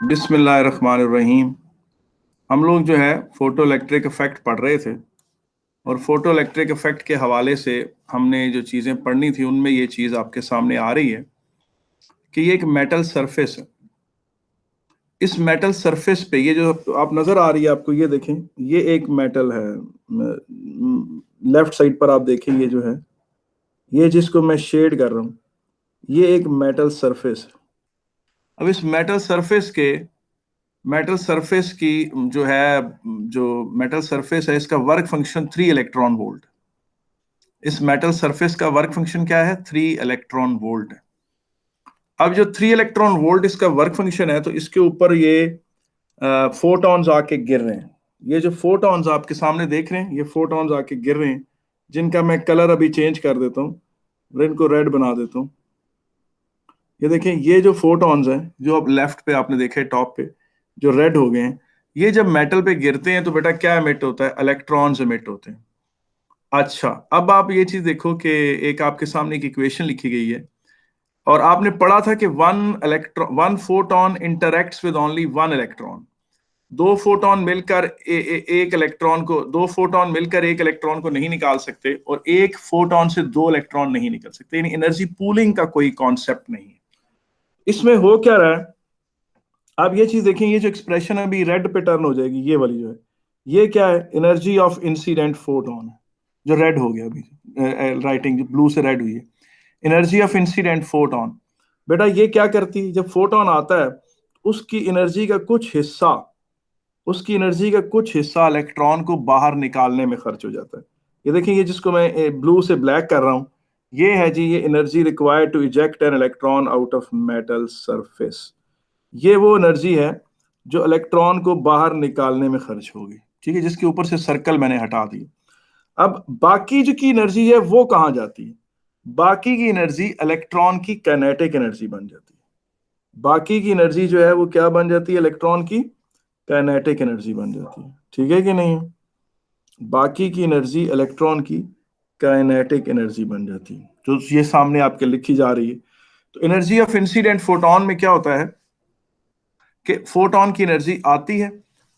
बिस्मिल्लाहिर्रहमानिर्रहीम। हम लोग जो है फोटो इलेक्ट्रिक इफेक्ट पढ़ रहे थे और फोटो इलेक्ट्रिक इफेक्ट के हवाले से हमने जो चीज़ें पढ़नी थी उनमें ये चीज़ आपके सामने आ रही है कि ये एक मेटल सरफेस है। इस मेटल सरफेस पे ये जो आप नज़र आ रही है आपको, ये देखें, ये एक मेटल है। लेफ्ट साइड पर आप देखें, ये जो है, ये जिसको मैं शेड कर रहा हूँ, ये एक मेटल सरफेस है। अब इस मेटल सरफेस की जो है, जो मेटल सरफेस है, इसका वर्क फंक्शन 3 इलेक्ट्रॉन वोल्ट। इस मेटल सरफेस का वर्क फंक्शन क्या है? 3 इलेक्ट्रॉन वोल्ट है। अब जो 3 इलेक्ट्रॉन वोल्ट इसका वर्क फंक्शन है, तो इसके ऊपर ये फोटॉन्स आके गिर रहे हैं। ये जो फोटॉन्स आपके सामने देख रहे हैं, ये फोटॉन्स आके गिर रहे हैं, जिनका मैं कलर अभी चेंज कर देता हूँ, इनको रेड बना देता हूँ। ये देखें, ये जो फोटॉन्स हैं, जो अब लेफ्ट पे आपने देखे टॉप पे जो रेड हो गए हैं, ये जब मेटल पे गिरते हैं तो बेटा क्या इमिट होता है? इलेक्ट्रॉन्स इमिट होते हैं। अच्छा, अब आप ये चीज देखो कि एक आपके सामने एक इक्वेशन लिखी गई है और आपने पढ़ा था कि one photon interacts with only one electron. दो फोटॉन मिलकर एक इलेक्ट्रॉन को नहीं निकाल सकते और एक फोटॉन से 2 इलेक्ट्रॉन नहीं निकल सकते, यानी एनर्जी पूलिंग का कोई कॉन्सेप्ट नहीं है। इसमें हो क्या रहा है, आप ये चीज देखें, ये जो एक्सप्रेशन अभी रेड पे टर्न हो जाएगी, ये वाली जो है, ये क्या है? एनर्जी ऑफ इंसिडेंट फोटोन है, जो रेड हो गया अभी, राइटिंग जो ब्लू से रेड हुई है, एनर्जी ऑफ इंसिडेंट फोटोन। बेटा ये क्या करती है? जब फोटोन आता है, उसकी एनर्जी का कुछ हिस्सा उसकी एनर्जी का कुछ हिस्सा इलेक्ट्रॉन को बाहर निकालने में खर्च हो जाता है। ये देखिए, ये जिसको मैं ब्लू से ब्लैक कर रहा हूं, ये है जी, ये energy required to eject an electron out of metal surface. ये वो एनर्जी है जो इलेक्ट्रॉन को बाहर निकालने में खर्च होगी, ठीक है, जिसके ऊपर से सर्कल मैंने हटा दी। अब बाकी जो की एनर्जी है वो कहां जाती है? बाकी की एनर्जी इलेक्ट्रॉन की काइनेटिक एनर्जी बन जाती है। बाकी की एनर्जी जो है वो क्या बन जाती है? इलेक्ट्रॉन की काइनेटिक एनर्जी बन जाती है। ठीक है कि नहीं? बाकी की एनर्जी इलेक्ट्रॉन की काइनेटिक एनर्जी बन जाती है, जो ये सामने आपके लिखी जा रही है। तो एनर्जी ऑफ इंसिडेंट फोटोन में क्या होता है कि फोटोन की एनर्जी आती है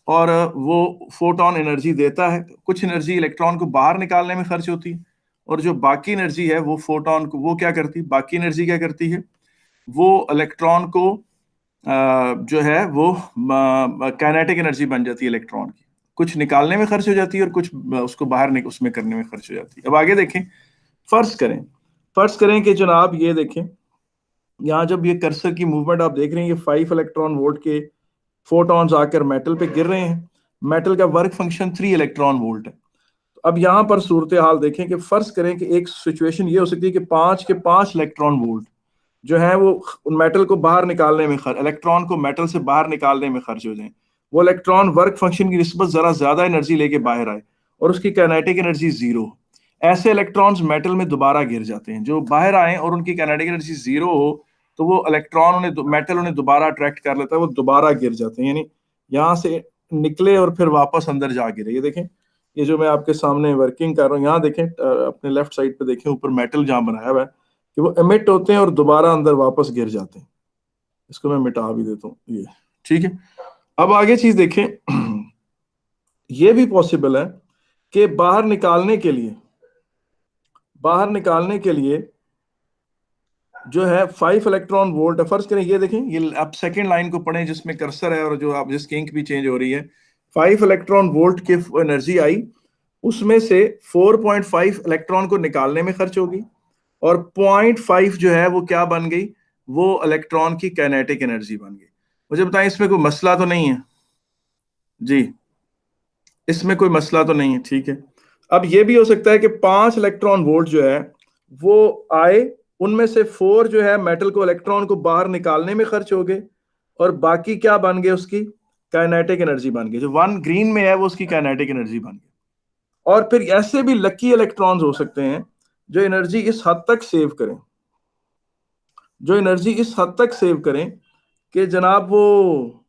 और वो फोटोन एनर्जी देता है। कुछ एनर्जी इलेक्ट्रॉन को बाहर निकालने में खर्च होती है और जो बाकी एनर्जी है वो फोटोन को, वो क्या करती है? बाकी एनर्जी क्या करती है? वो इलेक्ट्रॉन को जो है वो काइनेटिक एनर्जी बन जाती है इलेक्ट्रॉन की। कुछ निकालने में खर्च हो जाती है और कुछ उसको बाहर उसमें करने में खर्च हो जाती है। अब आगे देखें, फर्ज करें कि जनाब ये देखें, यहाँ जब ये कर्सर की मूवमेंट आप देख रहे हैं, ये 5 इलेक्ट्रॉन वोल्ट के फोटॉन्स आकर मेटल पे गिर रहे हैं। मेटल का वर्क फंक्शन 3 इलेक्ट्रॉन वोल्ट है। अब यहां पर सूरत हाल देखें कि फर्ज करें कि एक सिचुएशन ये हो सकती है कि 5 के 5 इलेक्ट्रॉन वोल्ट जो है वो मेटल को बाहर निकालने में इलेक्ट्रॉन को मेटल से बाहर निकालने में खर्च हो जाए। वो इलेक्ट्रॉन वर्क फंक्शन की निस्बत जरा ज्यादा एनर्जी लेके बाहर आए और उसकी काइनेटिक एनर्जी 0। ऐसे इलेक्ट्रॉन्स मेटल में दोबारा गिर जाते हैं। जो बाहर आए और उनकी काइनेटिक एनर्जी 0 हो, तो वो इलेक्ट्रॉन मेटल उन्हें दोबारा अट्रैक्ट कर लेता है, वो दोबारा गिर जाते हैं, यानी यहाँ से निकले और फिर वापस अंदर जा गिरे। ये देखें, ये जो मैं आपके सामने वर्किंग कर रहा हूँ, यहाँ देखें, अपने लेफ्ट साइड पे देखें, ऊपर मेटल जहाँ बनाया हुआ है कि वो एमिट होते हैं और दोबारा अंदर वापस गिर जाते हैं। इसको मैं मिटा भी देता हूँ, ये ठीक है। अब आगे चीज देखें, ये भी पॉसिबल है कि बाहर निकालने के लिए जो है 5 इलेक्ट्रॉन वोल्ट, फर्ज करें, ये देखें, ये आप सेकंड लाइन को पढ़ें जिसमें कर्सर है और जो आप जिसकी इंक भी चेंज हो रही है। 5 इलेक्ट्रॉन वोल्ट की एनर्जी आई, उसमें से 4.5 इलेक्ट्रॉन को निकालने में खर्च होगी और 0.5 जो है वो क्या बन गई? वो इलेक्ट्रॉन की काइनेटिक एनर्जी बन गई। मुझे बताएं, इसमें कोई मसला तो नहीं है जी? इसमें कोई मसला तो नहीं है, ठीक है। अब ये भी हो सकता है कि 5 इलेक्ट्रॉन वोल्ट जो है वो आए, उनमें से 4 जो है मेटल को, इलेक्ट्रॉन को बाहर निकालने में खर्च हो गए और बाकी क्या बन गए? उसकी काइनेटिक एनर्जी बन गई। जो 1 ग्रीन में है वो उसकी काइनेटिक एनर्जी बन गई। और फिर ऐसे भी लकी इलेक्ट्रॉन्स हो सकते हैं जो एनर्जी इस हद तक सेव करें कि जनाब वो,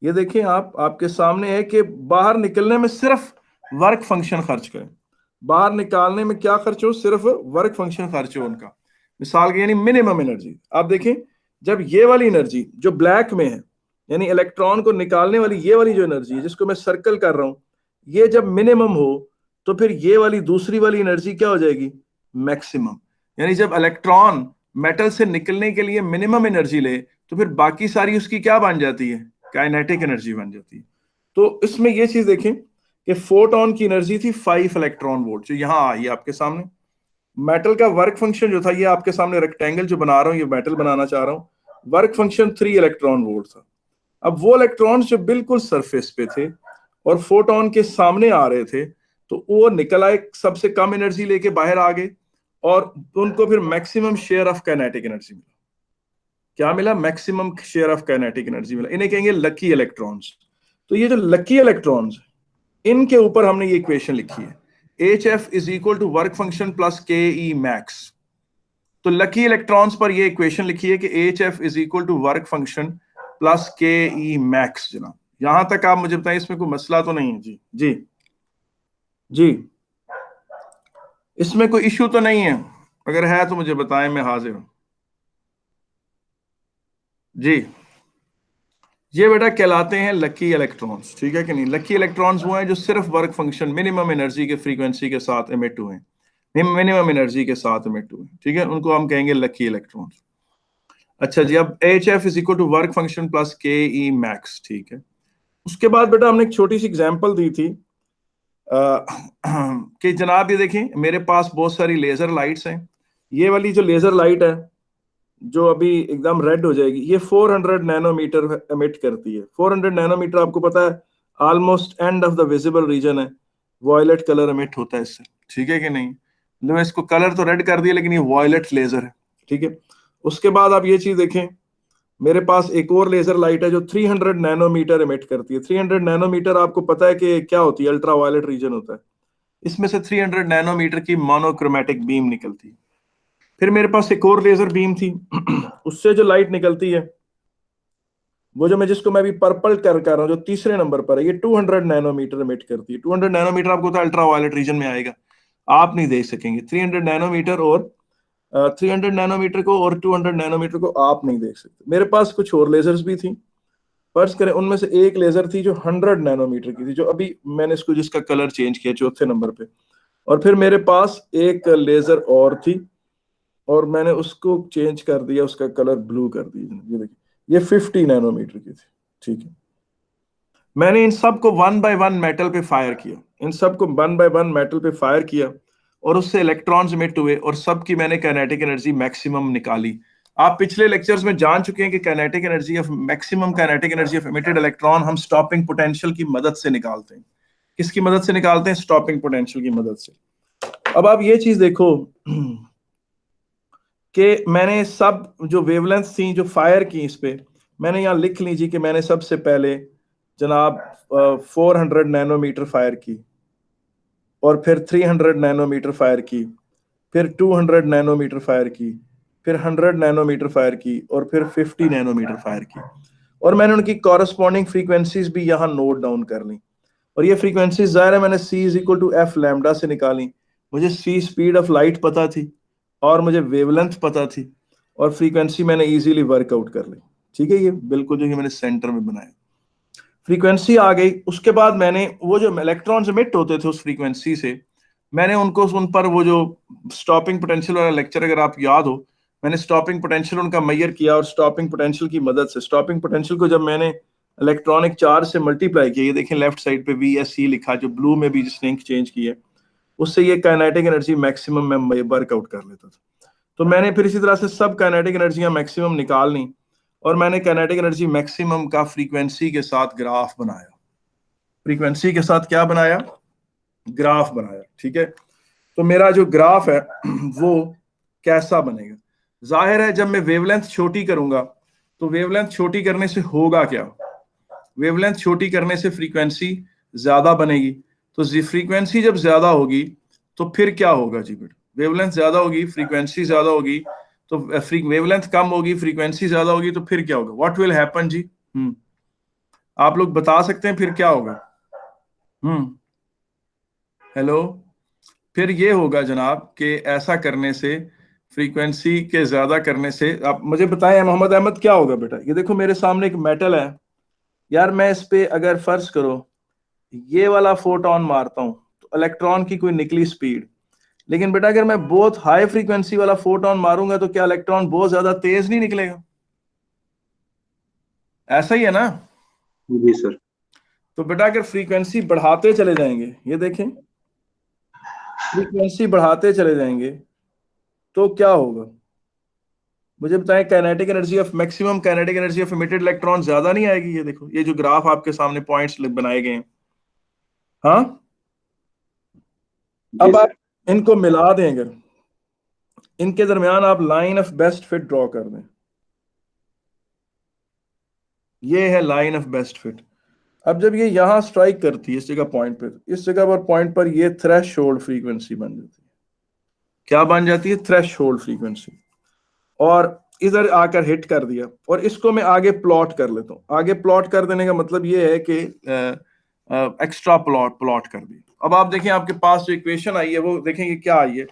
ये देखें, आपके सामने है कि बाहर निकलने में सिर्फ वर्क फंक्शन खर्च करें। बाहर निकालने में क्या खर्च हो? सिर्फ वर्क फंक्शन खर्च हो उनका, मिसाल के, यानी मिनिमम एनर्जी। आप देखें, जब ये वाली एनर्जी जो ब्लैक में है, यानी इलेक्ट्रॉन को निकालने वाली ये वाली जो एनर्जी है जिसको मैं सर्कल कर रहा हूं, ये जब मिनिमम हो तो फिर ये वाली दूसरी वाली एनर्जी क्या हो जाएगी, मैक्सिमम। यानी जब इलेक्ट्रॉन मेटल से निकलने के लिए मिनिमम एनर्जी ले तो फिर बाकी सारी उसकी क्या बन जाती है, काइनेटिक एनर्जी बन जाती है। तो इसमें ये चीज देखें कि फोटोन की एनर्जी थी 5 इलेक्ट्रॉन वोल्ट, जो यहां आई है आपके सामने। मेटल का वर्क फंक्शन जो था, ये आपके सामने रेक्टेंगल जो बना रहा हूं, ये मेटल बनाना चाह रहा हूं, वर्क फंक्शन 3 इलेक्ट्रॉन वोल्ट था। अब वो इलेक्ट्रॉन्स जो बिल्कुल सरफेस पे थे और फोटोन के सामने आ रहे थे, तो वो निकल आए, सबसे कम एनर्जी लेके बाहर आ गए और उनको फिर maximum share of kinetic energy मिला। क्या मिला, maximum share of kinetic energy मिला। इन्हें कहेंगे लकी इलेक्ट्रॉन्स। तो ये जो लकी इलेक्ट्रॉन्स, इनके ऊपर हमने ये इक्वेशन लिखी है, H F is equal to work function plus K E max. तो लकी इलेक्ट्रॉन्स पर ये इक्वेशन लिखी है कि H F is equal to work function plus K E max. जनाब यहां तक आप मुझे बताएं, इसमें कोई मसला तो नहीं है? जी जी जी, इसमें कोई इश्यू तो नहीं है? अगर है तो मुझे बताएं, मैं हाजिर हूं। जी, ये बेटा कहलाते हैं लकी इलेक्ट्रॉन्स, ठीक है कि नहीं। लकी इलेक्ट्रॉन्स वो हैं जो सिर्फ वर्क फंक्शन मिनिमम एनर्जी के फ्रीक्वेंसी के साथ एमिट हुए हैं, मिनिमम एनर्जी के साथ एमिट हुए हैं, ठीक है, उनको हम कहेंगे लकी इलेक्ट्रॉन्स। अच्छा जी, अब H F is equal to work function plus K E max, ठीक है। उसके बाद बेटा हमने एक छोटी सी एग्जांपल दी थी कि जनाब ये देखें, मेरे पास बहुत सारी लेजर लाइट्स हैं। ये वाली जो लेजर लाइट है जो अभी एकदम रेड हो जाएगी, ये 400 नैनोमीटर एमिट करती है। 400 नैनोमीटर आपको पता है almost end of the visible region है, वॉयलेट कलर एमिट होता है इससे, ठीक है कि नहीं। मतलब इसको कलर तो रेड कर दिया लेकिन ये वॉयलेट लेजर है, ठीक है। उसके बाद आप ये चीज देखें, मेरे पास एक और लेजर लाइट है जो 300 नैनोमीटर एमिट करती है। 300 नैनोमीटर आपको पता है कि क्या होती है, अल्ट्रा वायलेट रीजन होता है। इसमें से 300 नैनोमीटर की मोनोक्रोमेटिक बीम निकलती है। फिर मेरे पास एक और लेजर बीम थी उससे जो लाइट निकलती है, वो जो जिसको मैं अभी पर्पल कर रहा हूँ, जो तीसरे नंबर पर है, ये 200 नैनोमीटर एमिट करती है। 200 नैनोमीटर आपको तो अल्ट्रा वायलेट रीजन में आएगा, आप नहीं देख सकेंगे। 300 नैनोमीटर और 300 नैनोमीटर को और 200 नैनोमीटर को आप नहीं देख सकते। मेरे पास कुछ और लेजर्स भी थी, फर्ज करें उनमें से एक लेजर थी जो 100 नैनोमीटर की थी, जो अभी मैंने इसको जिसका कलर चेंज किया चौथे नंबर पे। और फिर मेरे पास एक लेजर और थी और मैंने उसको चेंज कर दिया, उसका कलर ब्लू कर दिया। ये देखिए, ये 50 नैनोमीटर की थी, ठीक है। मैंने इन सब को वन बाय वन मेटल पे फायर किया, इन सब को वन बाय वन मेटल पे फायर किया और उससे इलेक्ट्रॉन्स इमिट हुए और सब की मैंने काइनेटिक एनर्जी मैक्सिमम निकाली। आप पिछले लेक्चर्स में जान चुके हैं कि kinetic energy of maximum kinetic energy of emitted electron हम स्टॉपिंग पोटेंशियल की मदद से निकालते हैं। किसकी मदद से निकालते हैं? स्टॉपिंग पोटेंशियल की मदद से। अब आप ये चीज देखो कि मैंने सब जो वेवलेंथ थी जो फायर की इस पे, मैंने यहाँ लिख लीजिए कि मैंने सबसे पहले जनाब 400 नैनोमीटर फायर की, और फिर 300 नैनोमीटर फायर की, फिर 200 नैनोमीटर फायर की, फिर 100 नैनोमीटर फायर की, और फिर 50 नैनोमीटर फायर की। और मैंने उनकी कॉरस्पॉन्डिंग फ्रीक्वेंसीज भी यहाँ नोट डाउन कर ली। और ये फ्रीक्वेंसीज ज़ाहिर है मैंने c is equal to F lambda से निकाली। मुझे c स्पीड ऑफ लाइट पता थी और मुझे वेवलेंथ पता थी, और फ्रीक्वेंसी मैंने इजीली वर्कआउट कर ली, ठीक है। ये बिल्कुल जो कि मैंने सेंटर में बनाया, फ्रीक्वेंसी आ गई। उसके बाद मैंने वो जो इलेक्ट्रॉन्स एमिट होते थे उस फ्रीक्वेंसी से, मैंने उनको उन पर वो जो स्टॉपिंग पोटेंशियल वाला लेक्चर अगर आप याद हो, मैंने स्टॉपिंग पोटेंशियल उनका मेजर किया और स्टॉपिंग पोटेंशियल की मदद से, स्टॉपिंग पोटेंशियल को जब मैंने इलेक्ट्रॉनिक चार्ज से मल्टीप्लाई किया, ये देखें लेफ्ट साइड पे VSE लिखा, जो ब्लू में भी जिसने इंक चेंज की है, उससे ये काइनेटिक एनर्जी मैक्सिमम मैं वर्कआउट कर लेता था। तो मैंने फिर इसी तरह से सब काइनेटिक एनर्जियां मैक्सिमम निकाल ली और मैंने काइनेटिक एनर्जी मैक्सिमम का फ्रीक्वेंसी के साथ ग्राफ बनाया। फ्रीक्वेंसी के साथ क्या बनाया? ग्राफ बनाया, ठीक है। तो मेरा जो ग्राफ है वो कैसा बनेगा? जाहिर है जब मैं वेवलेंथ छोटी करूंगा तो वेवलेंथ छोटी करने से होगा क्या? वेवलेंथ छोटी करने से फ्रीक्वेंसी ज्यादा बनेगी। तो फ्रीक्वेंसी जब ज्यादा होगी तो फिर क्या होगा जी बेटा? वेवलेंथ ज्यादा होगी, फ्रीक्वेंसी ज्यादा होगी, तो वेवलेंथ कम होगी, फ्रीक्वेंसी ज्यादा होगी, तो फिर क्या होगा? व्हाट विल हैपन जी? आप लोग बता सकते हैं फिर क्या होगा? हेलो, फिर ये होगा जनाब कि ऐसा करने से फ्रीक्वेंसी के ज्यादा करने से, आप मुझे बताएं मोहम्मद अहमद क्या होगा बेटा। ये देखो मेरे सामने एक मेटल है यार, मैं इस पे अगर फर्ज करो ये वाला फोटोन मारता हूं तो इलेक्ट्रॉन की कोई निकली स्पीड, लेकिन बेटा अगर मैं बहुत हाई फ्रीक्वेंसी वाला फोटोन मारूंगा तो क्या इलेक्ट्रॉन बहुत ज्यादा तेज नहीं निकलेगा? ऐसा ही है ना? जी सर। तो बेटा अगर फ्रीक्वेंसी बढ़ाते चले जाएंगे, ये देखें फ्रीक्वेंसी बढ़ाते चले जाएंगे तो क्या होगा? मुझे बताएं, kinetic energy of maximum kinetic energy of emitted electron ज्यादा नहीं आएगी? ये देखो ये जो ग्राफ आपके सामने पॉइंट्स बनाए गए हैं, हाँ। जी अब आप सर। इनको मिला दें, अगर इनके दरमियान आप line of best fit draw कर दें, ये है लाइन ऑफ बेस्ट फिट। अब जब ये यहां स्ट्राइक करती है इस जगह पॉइंट पर, इस जगह पर पॉइंट पर ये थ्रेशोल्ड फ्रीक्वेंसी बन जाती है। क्या बन जाती है? Threshold frequency. और इधर आकर हिट कर दिया, और इसको मैं आगे प्लॉट कर लेता हूँ। आगे प्लॉट कर देने का मतलब ये है कि एक्स्ट्रा प्लॉट प्लॉट कर दिया। अब आप देखें आपके पास जो इक्वेशन आई है वो देखें ये क्या आई है,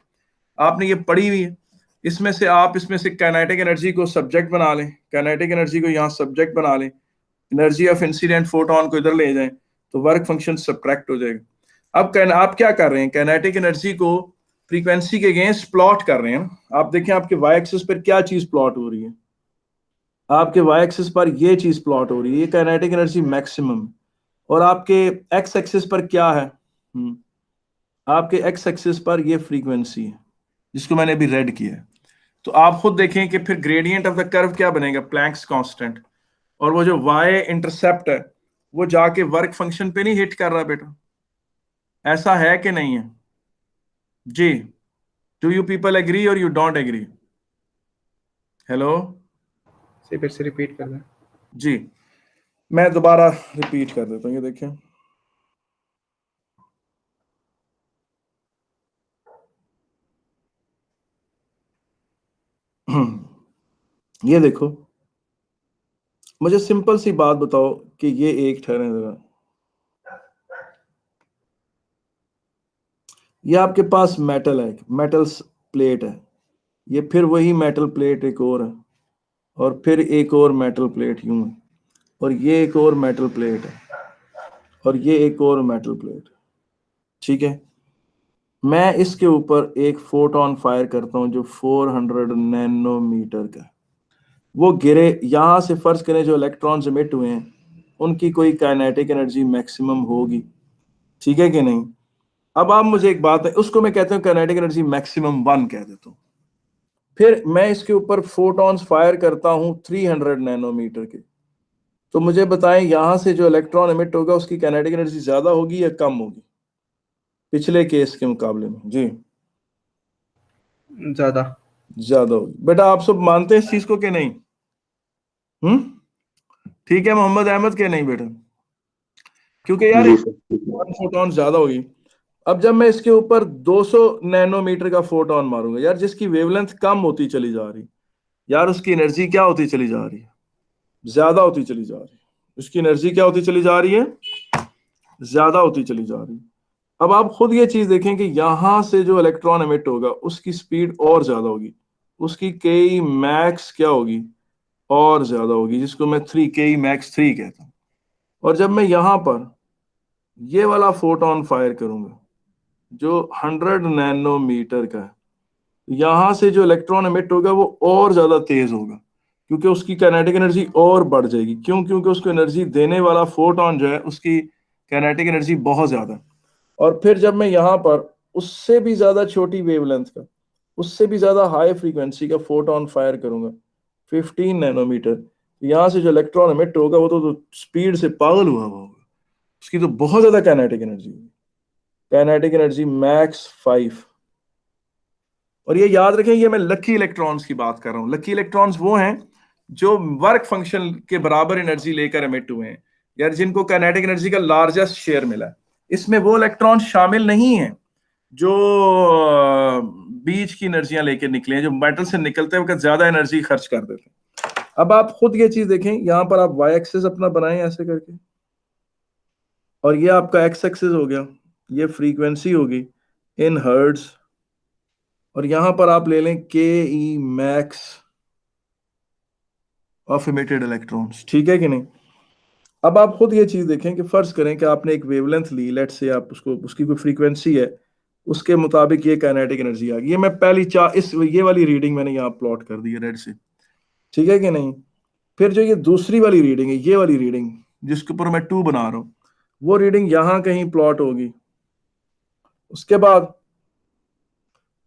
आपने ये पढ़ी हुई है। इसमें से आप इसमें से काइनेटिक एनर्जी को सब्जेक्ट बना लें, काइनेटिक एनर्जी को यहाँ सब्जेक्ट बना लें, एनर्जी ऑफ इंसिडेंट फोटोन को इधर ले जाएं तो वर्क फंक्शन सब्ट्रैक्ट हो जाएगा। अब आप क्या कर रहे हैं, काइनेटिक एनर्जी को फ्रीक्वेंसी के अगेंस्ट प्लॉट कर रहे हैं। आप देखें आपके वाई एक्सिस पर क्या चीज प्लॉट हो रही है, आपके वाई एक्सिस पर ये चीज प्लॉट हो रही है, ये काइनेटिक एनर्जी मैक्सिमम। और आपके एक्स एक्सिस पर क्या है? आपके एक्स एक्सिस पर ये फ्रीक्वेंसी है जिसको मैंने अभी रेड किया है। तो आप खुद देखें कि फिर ग्रेडियंट ऑफ द कर्व क्या बनेगा, प्लैंक्स कांस्टेंट। और वो जो वाई इंटरसेप्ट है वो जाके वर्क फंक्शन पे नहीं हिट कर रहा बेटा, ऐसा है कि नहीं है जी? डू यू पीपल एग्री और यू डोंट एग्री? हेलो फिर से रिपीट कर दें। जी, मैं दोबारा रिपीट कर देता हूँ, ये देखें ये देखो, मुझे सिंपल सी बात बताओ कि ये एक ठहरे जरा, ये आपके पास मेटल है, मेटल प्लेट है, ये फिर वही मेटल प्लेट एक और है, और फिर एक और मेटल प्लेट यूं है, और ये एक और मेटल प्लेट है, और ये एक और मेटल प्लेट। ठीक है, मैं इसके ऊपर एक फोटोन फायर करता हूं जो 400 नैनोमीटर का, वो गिरे यहां से, फर्ज करें जो इलेक्ट्रॉन्स इमिट हुए हैं उनकी कोई काइनेटिक एनर्जी मैक्सिमम होगी, ठीक है कि नहीं? अब आप मुझे एक बात है, उसको मैं कहता हूं काइनेटिक एनर्जी मैक्सिमम 1 कह देता हूं। फिर मैं इसके ऊपर फोटॉन्स फायर करता हूं 300 नैनोमीटर के, तो मुझे बताएं यहां से जो इलेक्ट्रॉन इमिट होगा उसकी काइनेटिक एनर्जी ज्यादा होगी या कम होगी पिछले केस के मुकाबले में? जी ज्यादा। ज्यादा होगी। बेटा आप सब मानते हैं इस चीज को कि नहीं? ठीक है मोहम्मद अहमद के नहीं बेटा? क्योंकि यार जी सर, ठीक है। 1 फोटॉन ज्यादा होगी। अब जब मैं इसके ऊपर 200 नैनोमीटर का फोटोन मारूंगा यार, जिसकी वेवलेंथ कम होती चली जा रही, यार उसकी एनर्जी क्या होती चली जा रही है? ज्यादा होती चली जा रही है। उसकी एनर्जी क्या होती चली जा रही है? ज्यादा होती चली जा रही है। अब आप खुद ये चीज देखें कि यहां से जो इलेक्ट्रॉन एमिट होगा उसकी स्पीड और ज्यादा होगी, उसकी के मैक्स क्या होगी? और ज्यादा होगी, जिसको मैं 3 के मैक्स 3 कहता हूं। और जब मैं यहां पर ये वाला फोटोन फायर करूंगा जो 100 नैनोमीटर का है, यहां से जो इलेक्ट्रॉन एमिट होगा वो और ज्यादा तेज होगा, क्योंकि उसकी काइनेटिक एनर्जी और बढ़ जाएगी। क्यों? क्योंकि उसको एनर्जी देने वाला फोटोन जो है उसकी काइनेटिक एनर्जी बहुत ज्यादा है। और फिर जब मैं यहाँ पर उससे भी ज्यादा छोटी वेवलेंथ का, उससे भी ज्यादा हाई फ्रीक्वेंसी का फोटोन फायर करूंगा 15 नैनोमीटर, यहाँ से जो इलेक्ट्रॉन एमिट होगा वो तो स्पीड से पागल हुआ हुआ होगा, उसकी तो बहुत ज्यादा काइनेटिक एनर्जी होगी, काइनेटिक एनर्जी मैक्स 5। और ये याद रखें ये मैं लकी इलेक्ट्रॉन्स की बात कर रहा हूँ। लकी इलेक्ट्रॉन्स वो हैं जो वर्क फंक्शन के बराबर एनर्जी लेकर एमिट हुए हैं, यार जिनको काइनेटिक एनर्जी का लार्जेस्ट शेयर मिला है। इसमें वो इलेक्ट्रॉन शामिल नहीं है जो बीच की एनर्जियां लेके निकले हैं, जो मेटल से निकलते हैं ज्यादा एनर्जी खर्च कर देते हैं। अब आप खुद ये चीज देखें, यहां पर आप वाई एक्सिस अपना बनाएं ऐसे करके, और ये आपका एक्स एक्सिस हो गया, ये फ्रीक्वेंसी होगी इन हर्ट्ज, और यहां पर आप ले लें के E max of emitted electrons, ठीक है कि नहीं। अब आप खुद ये चीज देखें कि फर्ज करें कि आपने एक वेवलेंथ ली, लेट से आप उसको, उसकी कोई फ्रीक्वेंसी है, उसके मुताबिक ये काइनेटिक एनर्जी आ गई। ये मैं पहली ये वाली रीडिंग मैंने यहाँ प्लॉट कर दी है रेड से, ठीक है कि नहीं। फिर जो ये दूसरी वाली रीडिंग है, ये वाली रीडिंग जिसके ऊपर मैं 2 बना रहा हूं, वो रीडिंग यहां कहीं प्लॉट होगी। उसके बाद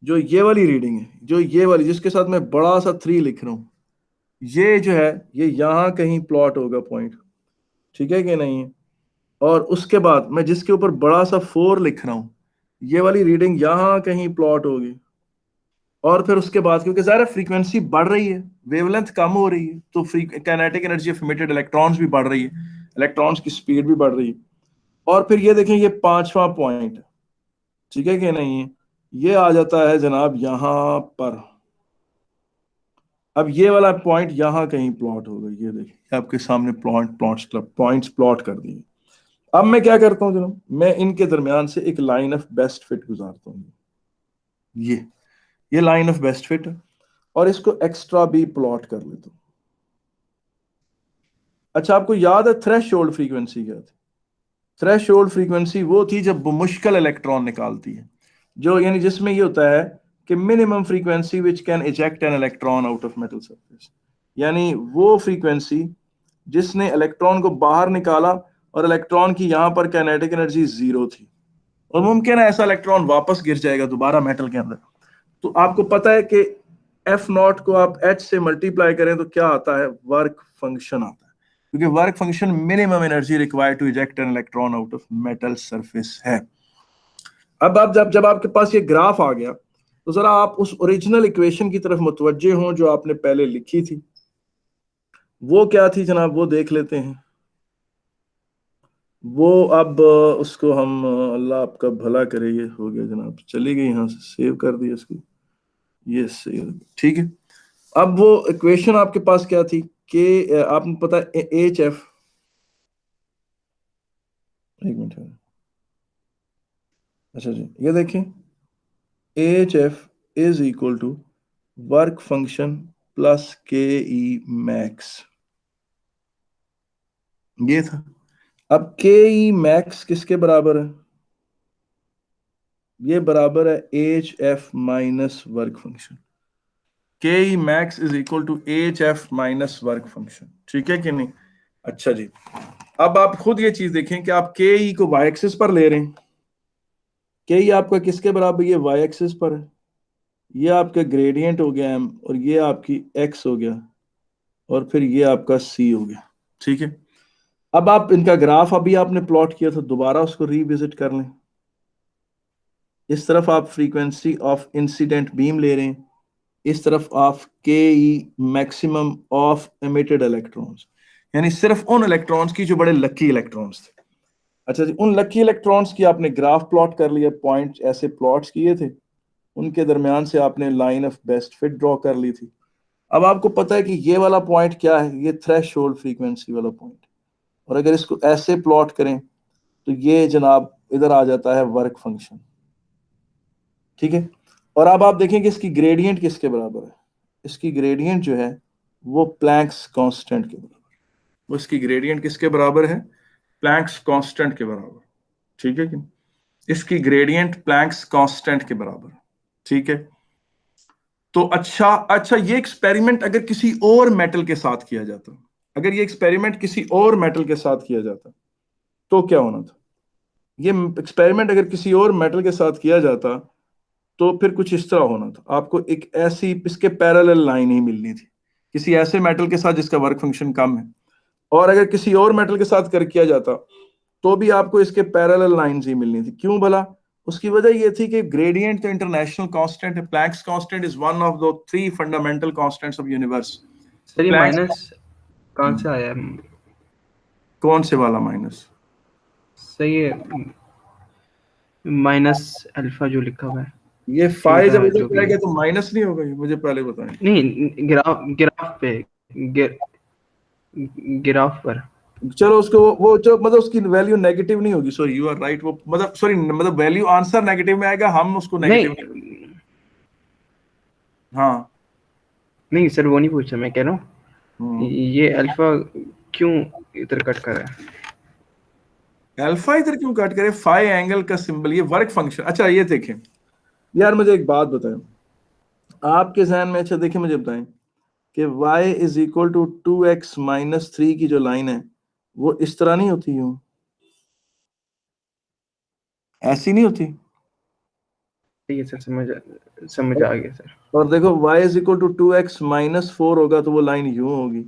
जो ये वाली रीडिंग है, जो ये वाली जिसके साथ मैं बड़ा सा 3 लिख रहा हूं, ये जो है ये यहां कहीं प्लॉट होगा पॉइंट, ठीक है कि नहीं। और उसके बाद मैं जिसके ऊपर बड़ा सा 4 लिख रहा हूं, ये वाली रीडिंग यहां कहीं प्लॉट होगी। और फिर उसके बाद क्योंकि ज़ाहिर फ्रीक्वेंसी बढ़ रही है, वेवलेंथ कम हो रही है, तो free kinetic energy of emitted electrons भी बढ़ रही है, इलेक्ट्रॉन्स की स्पीड भी बढ़ रही है। और फिर ये देखें, ये 5वां पॉइंट, ठीक है कि नहीं, ये आ जाता है जनाब यहां पर। अब ये वाला पॉइंट यहां कहीं प्लॉट होगा, ये देखिए आपके सामने पॉइंट्स प्लॉट कर दिए। अब मैं क्या करता हूं जनाब, मैं इनके दरमियान से एक लाइन ऑफ बेस्ट फिट गुजारता हूँ, ये लाइन ऑफ बेस्ट फिट, और इसको एक्स्ट्रा भी प्लॉट कर लेता हूं। अच्छा, आपको याद है थ्रेशोल्ड फ्रीक्वेंसी क्या थी? थ्रेशोल्ड फ्रीक्वेंसी वो थी जब वो मुश्किल इलेक्ट्रॉन निकालती है, जो यानी जिसमें ये होता है कि minimum frequency which can eject an electron out of metal surface, यानी वो फ्रीक्वेंसी जिसने इलेक्ट्रॉन को बाहर निकाला और इलेक्ट्रॉन की यहां पर काइनेटिक एनर्जी 0 थी, और मुमकिन है ऐसा इलेक्ट्रॉन वापस गिर जाएगा दोबारा मेटल के अंदर। तो आपको पता है कि F0 को आप H से मल्टीप्लाई करें तो क्या आता है, वर्क फंक्शन आता है, क्योंकि work function minimum energy required to eject an electron out of metal surface है। अब आप जब आपके पास ये ग्राफ आ गया, तो जरा आप उस ओरिजिनल इक्वेशन की तरफ मुतवज्जे हों जो आपने पहले लिखी थी। वो क्या थी जनाब, वो देख लेते हैं। वो अब उसको हम, अल्लाह आपका भला करे, ये हो गया जनाब, चली गई यहां से, सेव कर दिया इसको, ये सेव, ठीक है। अब वो इक्वेशन आपके पास क्या थी कि आपने पता एच एफ, एक मिनट है, अच्छा जी, ये देखें, H F is equal to work function plus K E max, ये था। अब के ई मैक्स किसके बराबर है, ये बराबर है H f minus work function. K E max is equal to h f minus work function, ठीक है कि नहीं। अच्छा जी, अब आप खुद ये चीज देखें कि आप के ई को वाई एक्सिस पर ले रहे हैं, के ई आपका किसके बराबर, ये वाई एक्सिस पर है, ये आपका ग्रेडियंट हो गया एम, और ये आपकी एक्स हो गया, और फिर ये आपका सी हो गया, ठीक है। अब आप इनका ग्राफ अभी आपने प्लॉट किया था, दोबारा उसको रिविजिट कर लें। इस तरफ आप फ्रीक्वेंसी ऑफ इंसिडेंट बीम ले रहे हैं, इस तरफ आप के ई मैक्सिमम ऑफ एमिटेड इलेक्ट्रॉन्स, यानी सिर्फ उन इलेक्ट्रॉन्स की जो बड़े लकी इलेक्ट्रॉन्स थे। अच्छा जी, उन लकी इलेक्ट्रॉन्स की आपने ग्राफ प्लॉट कर लिया, पॉइंट ऐसे प्लॉट्स किए थे, उनके दरमियान से आपने line of best fit draw कर ली थी। अब आपको पता है कि ये वाला पॉइंट क्या है, ये थ्रेशोल्ड फ्रीक्वेंसी वाला पॉइंट, और अगर इसको ऐसे प्लॉट करें तो ये जनाब इधर आ जाता है वर्क फंक्शन, ठीक है। और अब आप देखें कि इसकी ग्रेडियंट किसके बराबर है, इसकी ग्रेडियंट जो है वो प्लैंक्स कांस्टेंट के बराबर, वो इसकी ग्रेडियंट किसके बराबर है, प्लैंक्स कांस्टेंट के बराबर, ठीक है कि इसकी ग्रेडियंट प्लैंक्स कांस्टेंट के बराबर, ठीक है। तो अच्छा अच्छा, ये एक्सपेरिमेंट अगर किसी और मेटल के साथ किया जाता, अगर ये एक्सपेरिमेंट किसी और मेटल के साथ किया जाता तो क्या होना था, ये एक्सपेरिमेंट अगर किसी और मेटल के साथ किया जाता तो फिर कुछ इस तरह होना था, आपको एक ऐसी इसके पैरेलल लाइन ही मिलनी थी किसी ऐसे मेटल के साथ जिसका वर्क फंक्शन कम है, और अगर किसी और मेटल के साथ कर किया जाता तो भी आपको इसके पैरेलल लाइंस ही मिलनी थी। क्यों भला, उसकी वजह ये थी कि ग्रेडियंट तो इंटरनेशनल कांस्टेंट है, Planck's constant is one of the 3 fundamental constants of universe. Sir ये प्लैंक्स माइनस कहाँ से आया है? कौन से वाला माइनस, सही है, माइनस अल्फा जो लिखा हुआ है, ये फाइ जब इधर जो भी जाएगा है। तो माइनस नहीं होगा, ये मुझे पहले बताएं। नहीं, ग्राफ पे, ग्राफ पर। चलो उसको वो जो मतलब उसकी वैल्यू नेगेटिव नहीं होगी, सॉरी यू आर राइट, वो मतलब सॉरी मतलब वैल्यू आंसर नेगेटिव में आएगा, हम उसको नेगेटिव नहीं, हाँ नहीं सर, वो नहीं पूछा, मैं कह रहा हूँ हम्म। ये अल्फा क्यों इधर कट कर रहा है? अल्फा इधर क्यों कट करे? फाई एंगल का सिंबल, ये वर्क फंक्शन। अच्छा ये देखें यार, मुझे एक बात बताएं आपके जहन में। अच्छा देखिए मुझे बताएं कि y is equal to 2x-3 की जो लाइन है वो इस तरह नहीं होती, यूं ऐसी नहीं होती। ठीक है सर, समझ आ गया सर। और देखो y is equal to 2x-4 होगा तो वो लाइन यूं होगी।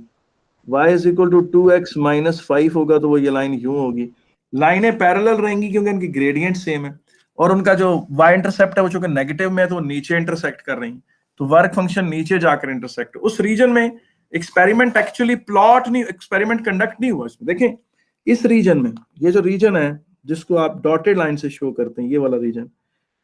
y is equal to 2x-5 होगा तो वो ये लाइन यूं होगी। लाइनें पैरेलल रहेंगी क्योंकि इनकी ग्रेडियंट सेम है, और उनका जो y इंटरसेप्ट है वो चूंकि नेगेटिव में है तो वो नीचे इंटरसेक्ट कर रही, तो वर्क फंक्शन नीचे जाकर इंटरसेक्ट उस रीजन में। एक्सपेरिमेंट एक्चुअली प्लॉट नहीं, एक्सपेरिमेंट कंडक्ट नहीं हुआ इसमें। देखें इस रीजन में, ये जो रीजन है जिसको आप डॉटेड लाइन से शो करते हैं, ये वाला रीजन,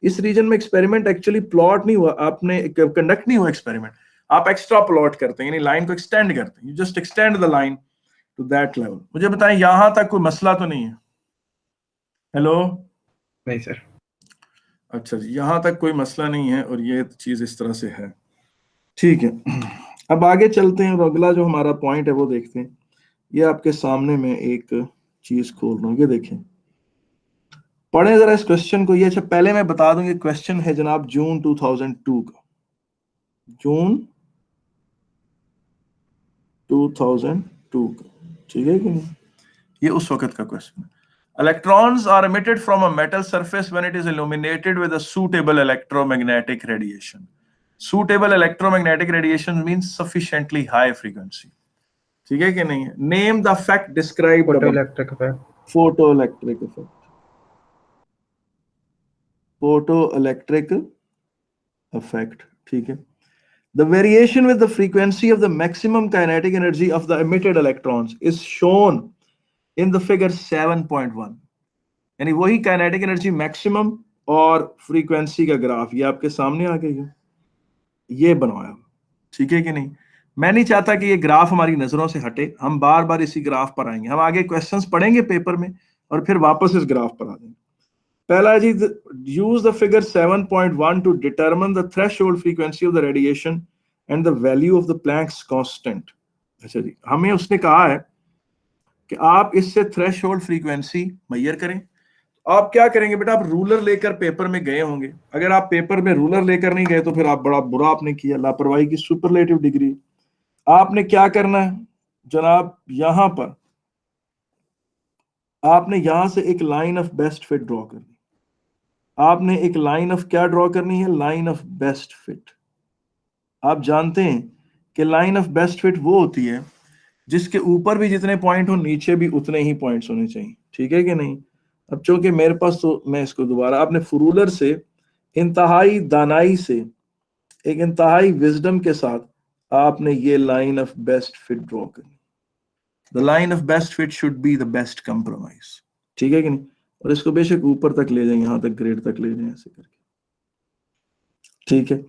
इस रीजन में एक्सपेरिमेंट एक्चुअली प्लॉट नहीं हुआ, आपने कंडक्ट नहीं हुआ एक्सपेरिमेंट। आप एक्स्ट्रा प्लॉट करते हैं, यानी लाइन को एक्सटेंड करते हैं, you just extend the line to that level. मुझे बताएं यहां तक कोई मसला तो नहीं है? हेलो? नहीं सर। अच्छा जी, यहां तक कोई मसला नहीं है और ये चीज इस तरह से है, ठीक है। अब आगे चलते हैं और अगला जो हमारा पॉइंट है वो देखते हैं। ये आपके सामने में एक चीज खोल रहा हूँ, ये देखें, पढ़ें जरा इस क्वेश्चन को। ये अच्छा पहले मैं बता दूं, ये क्वेश्चन है जनाब जून 2002 का, जून 2002 का, ठीक है कि नहीं? ये उस वक्त का क्वेश्चन है। Electrons are emitted from a metal surface when it is illuminated with a suitable electromagnetic radiation. Suitable electromagnetic radiation means sufficiently high frequency. ठीक है कि नहीं है? Name the fact described photo above. Electric effect. Photoelectric effect. Photoelectric effect. ठीक है। The variation with the frequency of the maximum kinetic energy of the emitted electrons is shown in the figure 7.1. यानी वही kinetic energy maximum और frequency का graph ये आपके सामने आ गई है, ये बनवाया, ठीक है कि नहीं? मैं नहीं चाहता कि ये ग्राफ हमारी नजरों से हटे, हम बार बार इसी ग्राफ पर आएंगे, हम आगे क्वेश्चंस पढ़ेंगे पेपर में और फिर वापस इस ग्राफ पर आ जाएंगे। पहला जी, use the figure 7.1 to determine the threshold frequency of the radiation and the value of the Planck's constant. अच्छा जी, हमें उसने कहा है कि आप इससे थ्रेशोल्ड फ्रीक्वेंसी मेजर करें। आप क्या करेंगे बेटा, आप रूलर लेकर पेपर में गए होंगे। अगर आप पेपर में रूलर लेकर नहीं गए तो फिर आप बड़ा बुरा आपने किया, लापरवाही की सुपरलेटिव डिग्री। आपने क्या करना है जनाब, यहां पर आपने यहां से एक line of best fit draw करनी। आपने एक लाइन ऑफ क्या ड्रॉ करनी है? Line of best fit. आप जानते हैं कि लाइन ऑफ बेस्ट फिट वो होती है जिसके ऊपर भी जितने पॉइंट हो नीचे भी उतने ही पॉइंट्स होने चाहिए, ठीक है कि नहीं? अब चूंकि मेरे पास, तो मैं इसको दोबारा, आपने फ्रूलर से इंतहाई दानाई से, एक इंतहाई विजडम के साथ आपने ये line of best fit draw करनी। The line of best fit should be the best compromise, ठीक है कि नहीं? और इसको बेशक ऊपर तक ले जाएं, यहां तक ग्रेड तक ले जाएं, ऐसे करके, ठीक है।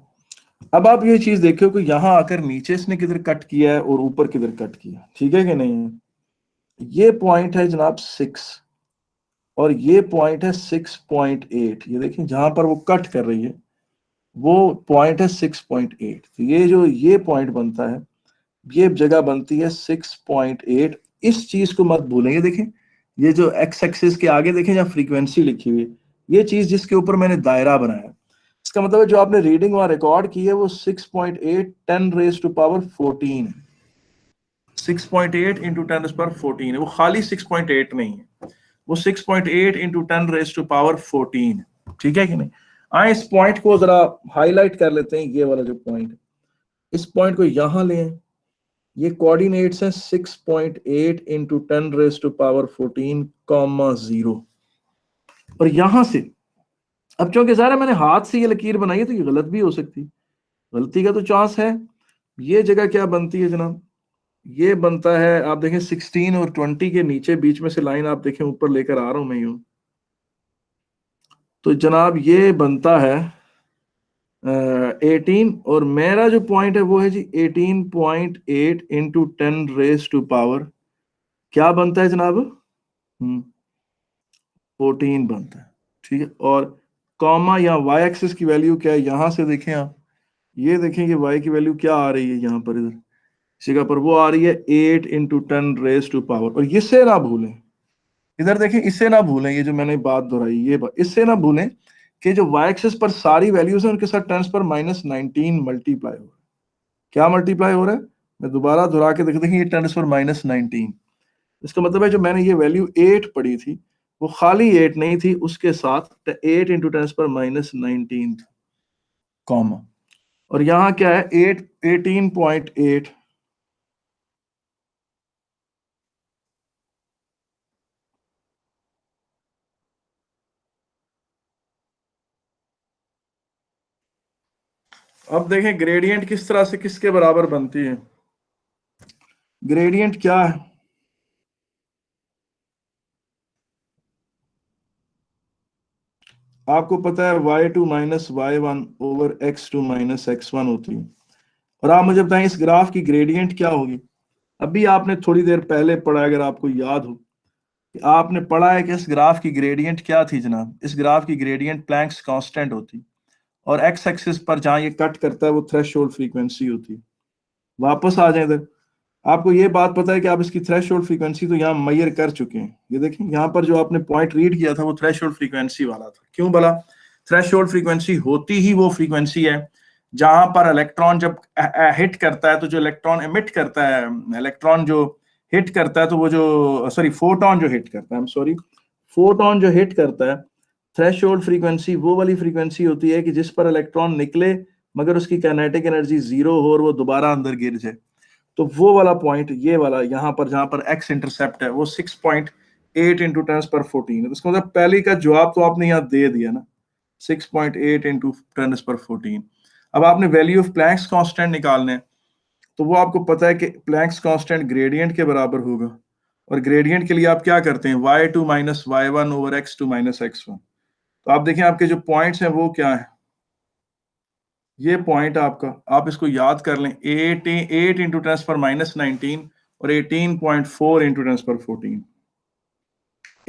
अब आप ये चीज देखो कि यहां आकर नीचे इसने किधर कट किया है और ऊपर किधर कट किया, ठीक है कि नहीं? ये पॉइंट है जनाब 6 और ये पॉइंट है 6.8। ये देखिए जहां पर वो कट कर रही है वो पॉइंट है 6.8। तो ये जो ये पॉइंट बनता है, ये जगह बनती है 6.8। इस चीज को मत भूलेंगे। देखें ये जो एक्स एक्सिस के आगे देखें जहां फ्रीक्वेंसी लिखी हुई है, ये चीज जिसके ऊपर मैंने दायरा बनाया, इसका मतलब है जो आपने रीडिंग वहां रिकॉर्ड की है वो 6.8 10⁻14 है। 6.8 इंटू 10⁻14 है, वो खाली 6.8 नहीं है, वो 6.8 इंटू 10⁻14 है, ठीक है कि नहीं? आए इस पॉइंट को जरा हाईलाइट कर लेते हैं। ये वाला जो पॉइंट है, इस पॉइंट को यहां ले आए। ये कोऑर्डिनेट्स हैं 6.8 इंटू 10⁻14 कॉमा 0। और यहां से, अब चूंकि ज़ाहिर है मैंने हाथ से ये लकीर बनाई है तो ये गलत भी हो सकती, गलती का तो चांस है। ये जगह क्या बनती है जनाब? ये बनता है, आप देखें 16 और 20 के नीचे बीच में से लाइन आप देखें ऊपर लेकर आ रहा हूं मैं यूं, तो जनाब ये बनता है 18। और मेरा जो पॉइंट है वो है जी 18.8 इंटू 10⁻, क्या बनता है जनाब? 14 बनता है, ठीक है। और कॉमा या वाई एक्सिस की वैल्यू क्या है, यहां से देखें आप, ये देखें कि y की वैल्यू क्या आ रही है यहाँ पर, इधर इसी का पर वो आ रही है 8 × 10⁻⁴ और इससे ना भूलें, इधर देखें इससे ना भूलें, ये जो मैंने बात दोहराई ये बात इससे ना भूलें कि जो y एक्सिस पर सारी वैल्यूज हैं उनके साथ 10⁻⁻19 मल्टीप्लाई हो रहा है। क्या मल्टीप्लाई हो रहा है, मैं दोबारा दोहरा के देखें, ये 10⁻⁻19, इसका मतलब है जो मैंने ये वैल्यू 8 पढ़ी थी वो खाली 8 नहीं थी, उसके साथ 8 × 10⁻⁻19 कॉमा, और यहाँ क्या है 8 18.8, अब देखें ग्रेडियंट किस तरह से किसके बराबर बनती है। ग्रेडियंट क्या है, आपको पता है y2 - y1 over x2 - x1 होती है। और आप मुझे बताएं इस ग्राफ की ग्रेडियंट क्या होगी। अभी आपने थोड़ी देर पहले पढ़ा, अगर आपको याद हो कि आपने पढ़ा है कि इस ग्राफ की ग्रेडियंट क्या थी जनाब, इस ग्राफ की ग्रेडियंट प्लैंक्स कांस्टेंट होती और एक्स एक्सिस पर जहां ये कट करता है वो थ्रेशोल्ड फ्रीक्वेंसी होती है। वापस आ जाए इधर, आपको ये बात पता है कि आप इसकी थ्रेशोल्ड फ्रीक्वेंसी तो यहाँ मेजर कर चुके हैं। ये देखें यहाँ पर जो आपने पॉइंट रीड किया था वो थ्रेशोल्ड फ्रीक्वेंसी वाला था। क्यों बोला, थ्रेशोल्ड फ्रीक्वेंसी होती ही वो फ्रीक्वेंसी है जहां पर इलेक्ट्रॉन जब हिट करता है तो जो इलेक्ट्रॉन एमिट करता है, इलेक्ट्रॉन जो हिट करता है तो वो जो सॉरी फोटोन जो हिट करता है, सॉरी फोटोन जो हिट करता है, थ्रेशोल्ड फ्रीक्वेंसी वो वाली फ्रीक्वेंसी होती है कि जिस पर इलेक्ट्रॉन निकले मगर उसकी काइनेटिक एनर्जी 0 हो और वो दोबारा अंदर गिर जाए। तो वो वाला पॉइंट ये वाला यहाँ पर जहां पर एक्स इंटरसेप्ट है वो 6.8 × 10⁻14 है। इसका मतलब पहले का जवाब तो आपने यहाँ दे दिया ना, 6.8 × 10⁻14। अब आपने वैल्यू ऑफ प्लैंक्स कांस्टेंट निकालना है, तो वो आपको पता है कि प्लैंक्स कांस्टेंट ग्रेडियंट के बराबर होगा, और ग्रेडियंट के लिए आप क्या करते हैं y2 - y1 over x2 - x1। तो आप देखें आपके जो पॉइंट्स हैं वो क्या है, ये पॉइंट आपका, आप इसको याद कर लें, 8 × 10⁻⁻19 और 18.4 × 10⁻14,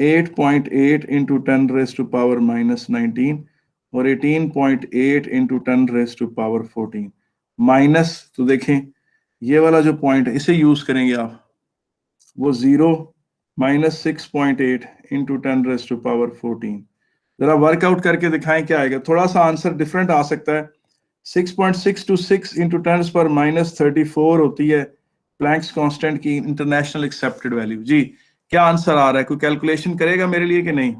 8.8 × 10⁻⁻19 और 18.8 × 10⁻14 माइनस, तो देखें ये वाला जो पॉइंट है इसे यूज करेंगे आप, वो 0 -6.8 × 10⁻14। जरा वर्कआउट करके दिखाएं क्या आएगा, थोड़ा सा आंसर डिफरेंट आ सकता है। 6.626 × 10⁻34 होती है प्लैंक्स कांस्टेंट की इंटरनेशनल एक्सेप्टेड वैल्यू। जी क्या आंसर आ रहा है, कोई कैलकुलेशन करेगा मेरे लिए कि नहीं?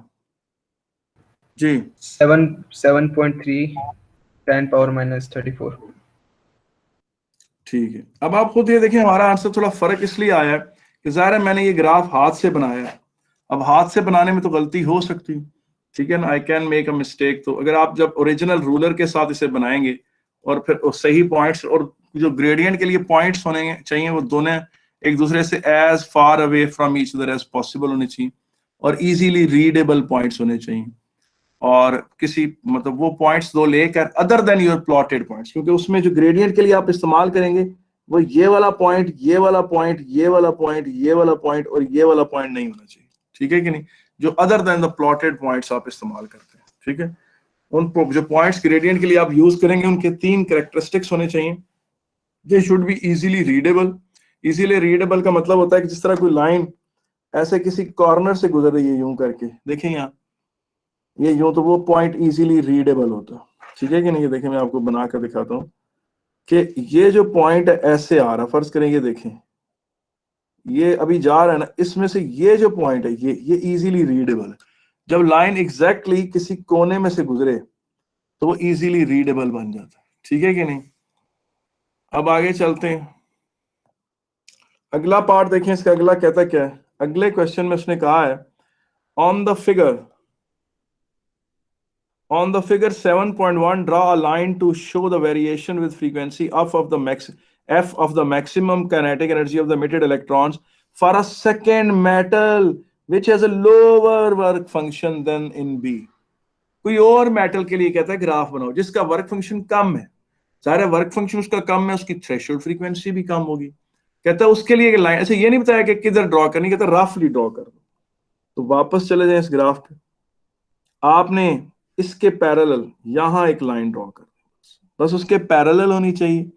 जी 7.3 10⁻⁻34। ठीक है, अब आप खुद ये देखिए हमारा आंसर थोड़ा फर्क इसलिए आया है कि जाहिर है मैंने ये ग्राफ हाथ से बनाया है। अब हाथ से बनाने में तो गलती हो सकती, ठीक है ना, I can make a mistake. तो अगर आप जब ओरिजिनल रूलर के साथ इसे बनाएंगे और फिर सही पॉइंट्स और जो ग्रेडियंट के लिए पॉइंट्स होने चाहिए वो दोनों एक दूसरे से as far away from each other as possible होने चाहिए और इजीली रीडेबल पॉइंट्स होने चाहिए, और किसी मतलब वो पॉइंट्स दो लेकर other than your plotted points, क्योंकि उसमें जो ग्रेडियंट के लिए आप इस्तेमाल करेंगे वो ये वाला पॉइंट, ये वाला पॉइंट, ये वाला पॉइंट, ये वाला पॉइंट और ये वाला पॉइंट नहीं होना चाहिए, ठीक है कि नहीं, जो other than the plotted points आप इस्तेमाल करते हैं, ठीक है। उन जो पॉइंट्स ग्रेडियंट के लिए आप यूज करेंगे उनके 3 कैरेक्टरिस्टिक्स होने चाहिए। They should be easily readable. Easily readable का मतलब होता है कि जिस तरह कोई लाइन ऐसे किसी कॉर्नर से गुजर रही है यूं करके, देखें यहाँ ये यूं, तो वो पॉइंट इजीली रीडेबल होता है, ठीक है कि नहीं। ये देखें मैं आपको बना कर दिखाता हूँ कि ये जो पॉइंट है ऐसे आ रहा, फर्ज करें ये देखें ये अभी जा रहा है ना, इसमें से ये जो पॉइंट है ये इजीली रीडेबल है। जब लाइन एग्जैक्टली किसी कोने में से गुजरे तो वो इजीली रीडेबल बन जाता है, ठीक है कि नहीं। अब आगे चलते हैं, अगला पार्ट देखें, इसका अगला कहता क्या है। अगले क्वेश्चन में उसने कहा है on the figure On the figure 7.1, draw a line to show the variation with frequency f of the maximum kinetic energy of the emitted electrons for a second metal which has a lower work function than in B। कोई और metal के लिए कहता है graph बनाओ जिसका work function कम है, सारा वर्क फंक्शन उसका कम है, उसकी थ्रेशोल्ड फ्रीक्वेंसी भी कम होगी। कहता है उसके लिए लाइन, ऐसे ये नहीं बताया कि किधर ड्रॉ करनी, कहता रफली ड्रॉ कर दो। तो वापस चले जाए इस ग्राफ पे, आपने इसके पैरेलल यहां एक लाइन ड्रॉ कर दी, बस उसके पैरेलल होनी चाहिए